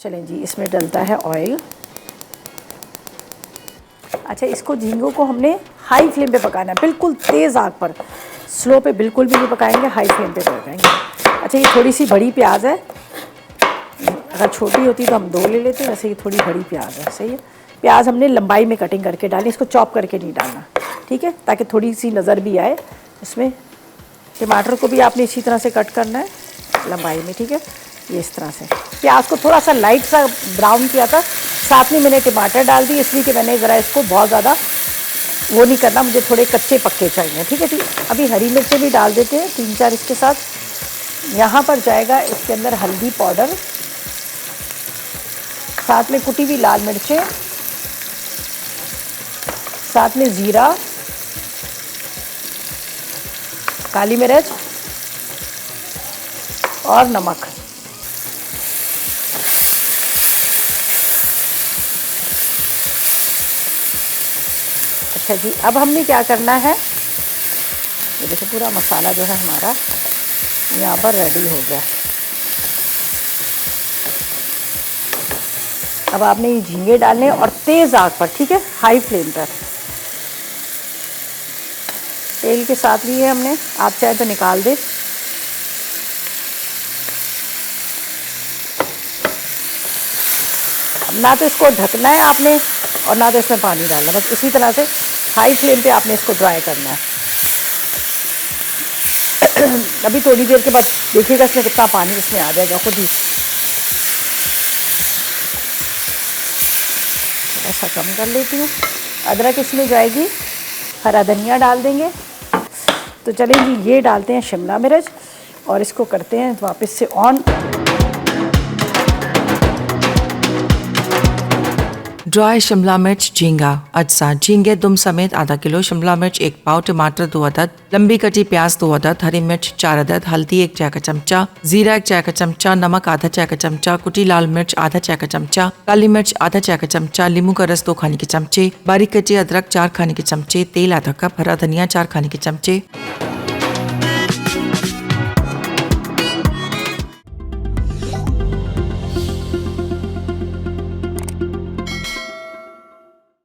चलें जी, इसमें डलता है ऑयल। अच्छा, इसको झींगों को हमने हाई फ्लेम पे पकाना है, बिल्कुल तेज़ आग पर, स्लो पे बिल्कुल भी नहीं पकाएंगे, हाई फ्लेम पे पकाएंगे। अच्छा, ये थोड़ी सी बड़ी प्याज है, अगर छोटी होती तो हम 2 ले लेते, वैसे ये थोड़ी बड़ी प्याज है। सही है, प्याज हमने लंबाई में कटिंग करके डाली, इसको चॉप करके नहीं डालना, ठीक है, ताकि थोड़ी सी नज़र भी आए इसमें। टमाटर को भी आपने इसी तरह से कट करना है लंबाई में, ठीक है, ये इस तरह से। प्याज को थोड़ा सा लाइट सा ब्राउन किया था, साथ में मैंने टमाटर डाल दी, इसलिए कि मैंने ज़रा इसको बहुत ज़्यादा वो नहीं करना, मुझे थोड़े कच्चे पक्के चाहिए, ठीक है जी। अभी हरी मिर्चें भी डाल देते हैं 3-4 इसके साथ। यहाँ पर जाएगा इसके अंदर हल्दी पाउडर, साथ में कुटी हुई लाल मिर्चें, साथ में ज़ीरा, काली मिर्च और नमक। अच्छा जी, अब हमने क्या करना है, ये देखो पूरा मसाला जो है हमारा यहाँ पर रेडी हो गया। अब आपने ये झींगे डालने और तेज़ आग पर, ठीक है, हाई फ्लेम पर। तेल के साथ भी है हमने, आप चाहे तो निकाल दें। ना तो इसको ढकना है आपने और ना तो इसमें पानी डालना, बस इसी तरह से हाई फ्लेम पे आपने इसको ड्राई करना है। अभी थोड़ी देर के बाद देखिएगा इसमें कितना पानी इसमें आ जाएगा खुद ही। ऐसा कम कर लेती हूँ। अदरक इसमें जाएगी, हरा धनिया डाल देंगे। तो चलें जी, ये डालते हैं शिमला मिर्च और इसको करते हैं वापस से ऑन। ड्राई शिमला मिर्च झींगा अज्जा झींगे दुम समेत आधा किलो, शिमला मिर्च 1 पाव, टमाटर 2 अदद, लंबी कटी प्याज 2 अदद, हरी मिर्च 4 अदद, हल्दी 1 चाय का चमचा, जीरा 1 चाय का चमचा, नमक आधा चाय का चमचा, कुटी लाल मिर्च आधा चाय का चमचा, काली मिर्च आधा चाय का चमचा, नींबू का रस 2 खाने के चमचे, बारीक कटी अदरक 4 खाने के चमचे, तेल आधा कप, हरा धनिया 4 खाने के चमचे।